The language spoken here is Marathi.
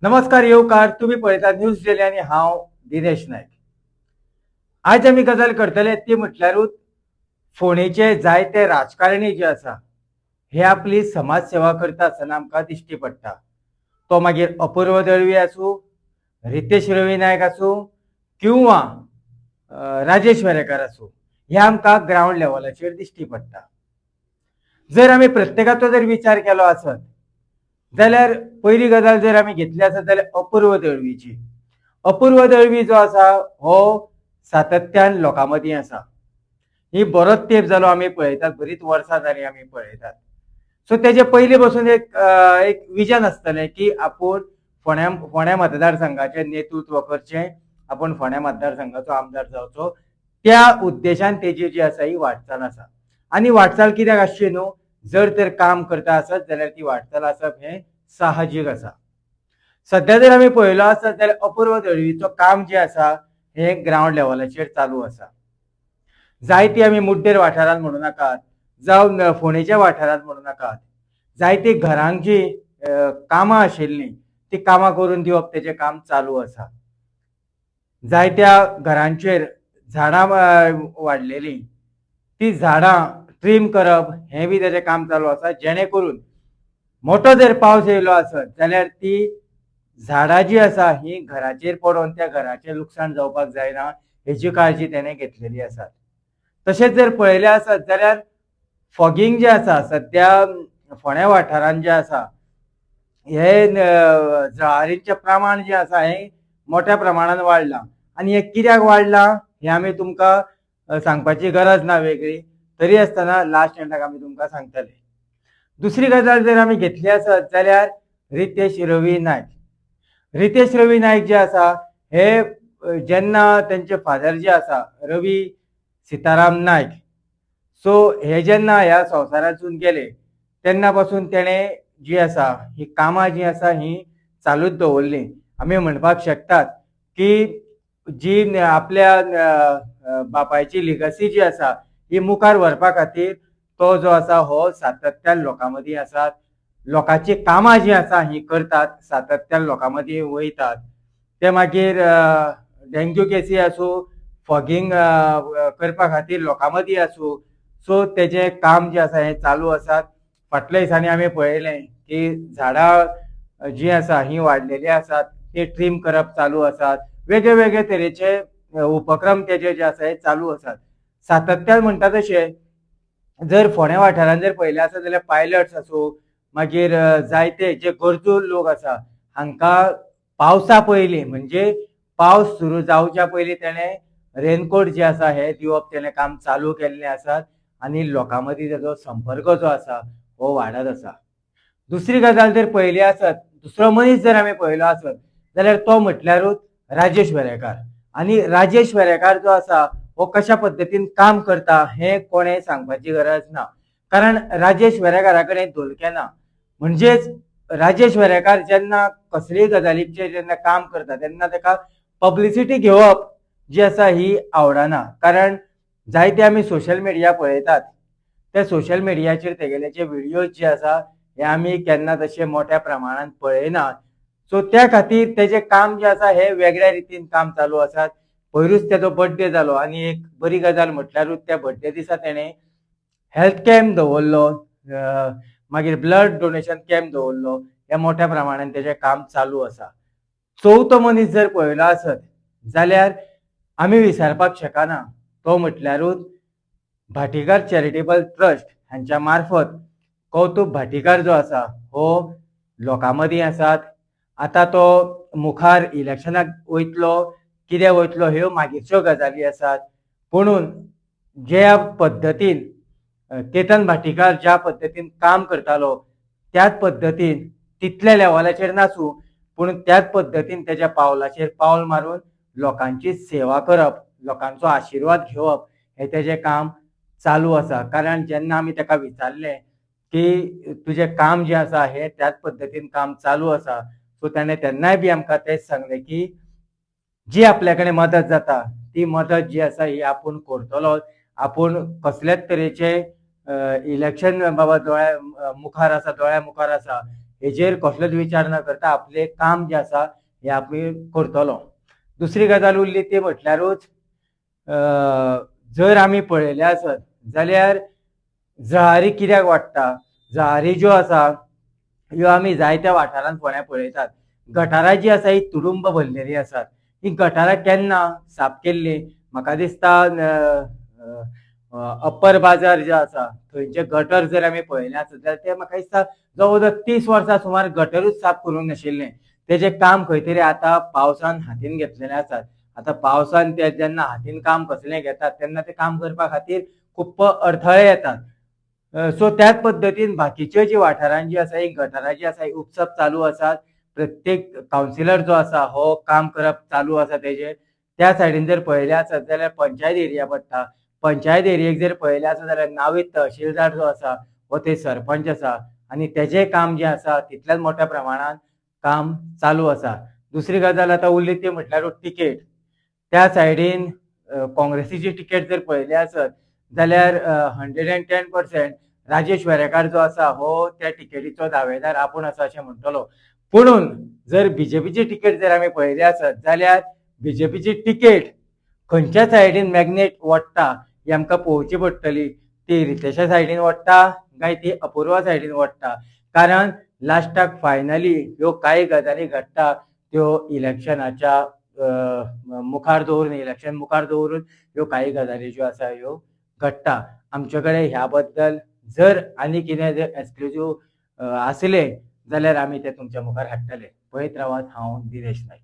नमस्कार येवकार तुम्ही पळयतात न्यूज डेली आणि हांव दिनेश नायक। आज आमी गजाल करतले ती म्हटल्यारूच फोंडेचे जायते राजकारणी जे आसा हे आपली समाज सेवा करता आसतना आमकां दिश्टी पडटा। तो मागीर अपूर्व दळवी आसूं, रितेश रवी नायक आसूं किंवा राजेश वेरेकार आसूं, हे आमकां ग्राउंड लेवलाचेर दिश्टी पडटा। जर आमी प्रत्येकाचो जर विचार केलो आसत जाल्यार पहिली गजाल जर आमी घेतली आसत जाल्यार अपूर्व दळवीची। अपूर्व दळवी जो आसा हो सातत्यान लोकां मदीं आसा। ही बरोच तेंप जालो आमी पळयतात, बरीच वर्सां जालीं आमी पळयतात। सो तेजे पयलीं पासून एक विजन आसतलें की आपूण फोंड्या मतदारसंघाचें नेतृत्व करचें, आपूण फोंड्या मतदारसंघाचो आमदार जावचो। त्या उद्देशान तेजी जी आसा ही वाटचाल आसा। आनी वाटचाल कित्याक आसची न्हू, जर तर काम करता आसत जाल्यार ती वाटचाल आसप हें साहजीक आसा। सध्या जर आमी पळयलो आसत जाल्यार अपूर्व दळवीचो काम जे आसा हें ग्राउंड लेवलाचेर चालू आसा। जायती आमी मुड्डेर वाठारांत म्हणूं नाकात जावं फोंडेच्या वाठारांत म्हणूं नाकात, जायती घरांची कामां आशिल्लीं ती कामां करून दिवप तेजें काम चालू आसा। जायत्या घरांचेर झाडां वाडलेलीं ती झाडां ट्रीम करप हें बी तेजें काम चालू आसा, जेणे करून मोठो जर पावस येयलो आसत जाल्यार ती झाडां जी आसा ही घराचेर पडोन त्या घराचें लुकसाण जावपाक जायना हेची काळजी तेणें घेतलेली आसा। तशेंच जर पळयलें आसत जाल्यार फॉगिंग जें आसा सद्या फोंड्या वाठारांत जें आसा हे जळारीचें प्रमाण जें आसा हें मोठ्या प्रमाणान वाडलां। आनी हें कित्याक वाडलां हें आमी तुमकां सांगपाची गरज ना वेगळी, तरी आसतना लास्ट एंडाक आमी तुमकां सांगतले। दुसरी गजाल जर आमी घेतली आसत जाल्यार रितेश रवी नायक। रितेश रवी नायक जे आसा हे जेन्ना तेंचे फादर जे आसा रवी सिताराम नायक, सो हे जेन्ना ह्या संवसारांतसून गेले तेन्ना पासून तेणें जी आसा ही कामां जी आसा ही चालूच दवरलीं। आमी म्हणपाक शकतात की जी आपल्या बापायची लिगसी जी आसा ही मुखार व्हरपा खातीर तो जो आसा हो सातत्यान लोकां मदीं आसा, लोकांची कामां जी आसा ही करतात, सातत्यान लोकां मदीं वयतात। ते मागीर डेंग्यू केसी आसूं, फॉगिंग करपा खातीर लोकां मदीं आसूं, सो तेजें काम जें आसा हें चालू आसा। फाटल्या दिसांनी आमी पळयलें की झाडां जी आसा ही वाडलेलीं आसात, ती ट्रीम करप चालू आसात। वेगळे वेगळे तरेचे उपक्रम तेजे जे आसा हे चालू आसात। सातत्यान म्हणटा तशें जर फोंड्या वाठारांत जर पळयलें आसत जाल्यार पायलट्स आसूं, मागीर जायते जे गरजू लोक आसा हांकां पावसा पयलीं म्हणजे पावस सुरू जावच्या पयलीं तेणें रेनकोट जे आसा हे दिवप तेणें काम चालू केल्लें आसात। आनी लोकां मदीं तेजो संपर्क जो आसा हो वाडत आसा। दुसरी गजाल जर पळयली आसत, दुसरो मनीस जर आमी पळयलो आसत जाल्यार तो म्हटल्यारूच राजेश वेरेकार। आनी राजेश वेरेकार जो आसा हो कशा पद्दतीन काम करता हें कोणें सांगपाची गरज ना, कारण राजेश वेरेकारा कडेन धोलकें ना। म्हणजेच राजेश वेरेकार जेन्ना कसलेय गजालीचेर जेन्ना काम करता तेन्ना ताका पब्लिसिटी घेवप जी आसा ही आवडना, कारण जायते आमी सोशल मिडिया पळयतात, त्या सोशल मिडियाचेर तेगेले जे व्हिडियोज जे आसा हे आमी केन्ना तशे मोठ्या प्रमाणात पळयनात। सो त्या खातीर तेजें काम जें आसा हें वेगळ्या रितीन काम चालू आसात। पयरूच तेजो बर्थडे जालो आनी एक बरी गजाल म्हटल्यारूच त्या बर्थडे दिसा तेणें हेल्थ कॅम्प दवरलो, मागीर ब्लड डोनेशन कॅम्प दवरलो, हें मोठ्या प्रमाणान तेजें काम चालू आसा। चवथो मनीस जर पळयलो आसत जाल्यार आमी विसरपाक शकना, तो म्हटल्यारूच भाटीकार चॅरिटेबल ट्रस्ट हांच्या मार्फत कौतुक भाटीकार जो आसा हो लोकां मदीं आसात। आतां तो मुखार इलेक्शनाक वयतलो, कितें वयतलो ह्यो मागीरच्यो गजाली आसात, पुणून ज्या पद्दतीन केतन भाटीकार ज्या पद्दतीन काम करतालो त्याच पद्दतीन तितल्या लेवलाचेर नासूं पूण त्याच पद्दतीन तेज्या पावलाचेर पावल मारून लोकांची सेवा करप, लोकांचो आशिर्वाद घेवप हें तेजें काम चालू आसा। कारण जेन्ना आमी ताका विचारलें की तुजें काम जें आसा हें त्याच पद्दतीन काम चालू आसा, सो ताणें तेन्नाय बी आमकां तेंच सांगलें की जी आपल्या कडेन मदत जाता ती मदत जी आसा ही आपूण करतलो। आपूण कसलेच तरेचे इलेक्शन बाबा दोळ्या मुखार आसा हेजेर कसलोच विचार न करता आपले काम जे आसा हे आमी करतलो. दुसरी गजाल उरली ती म्हटल्यारूच जर आमी पळयले आसत जाल्यार जळारी कित्याक वाडटा? जळारी ज्यो आसा ह्यो आमी जायत्या वाठारांत फोंड्या पळयतात. गटारां जी आसा ही तुडुंब भरलेली आसात. ही गटारां केन्ना साफ केल्ली? म्हाका दिसता अप्पर बाजार जे आसा थंयचे गटर जर आमी पळयले आसत जाल्यार ते म्हाका दिसता जवळ जवळ 30 वर्सां सुमार गटरूच साफ करूंक नाशिल्ले. तेजे काम खंय तरी आतां पावसान हातीन घेतलेले आसात. आतां पावसान ते जेन्ना हातीन काम कसलें घेतात तेन्ना ते काम करपा खातीर खूब अडथळे येतात. सो त्याच पद्दतीन बाकीच्यो जी वाठारांत जी आसा ही गटारां जी आसा ही उपसप चालू आसात. प्रत्येक कावन्सिलर जो आसा हो काम करप चालू आसा तेजेर. त्या सायडीन जर पळयले आसत जाल्यार पंचायत एरिया पडटा. पंचायत एरियेक जर पळयले आसत जाल्यार नावीत तहसीलदार जो आसा हो ते सरपंच आसा आनी तेजें काम जें आसा तितल्याच मोठ्या प्रमाणात काम चालू आसा. दुसरी गजाल आतां उरली ती म्हटल्यार टिकेट. त्या सायडीन काँग्रेसीची टिकेट जर पळयली आसत जाल्यार 110% राजेश वेरेकार जो आसा हो त्या टिकेटीचो दावेदार आपूण आसा अशें म्हणटलो. पुणून जर बीजेपीची टिकेट जर आमी पळयली आसत जाल्यार बीजेपीची टिकेट खंयच्या सायडीन मॅग्नेट वडटा ही आमकां पळोवची पडटली. ती रितेशा सायडीन वडटा काय ती अपुर्वा सायडीन वडटा. कारण लास्टाक फायनली ह्यो कांय गजाली घडटा त्यो इलेक्शनाच्या मुखार दवरून इलेक्शन मुखार दवरून ह्यो कांय गजाली ज्यो आसा ह्यो घडटा. आमचे कडेन ह्या बद्दल जर आनी कितें जर एक्सक्लुझिव्ह आसले जाल्यार आमी ते तुमच्या मुखार हाडटले. पळयत रावात. हांव दिनेश नायक.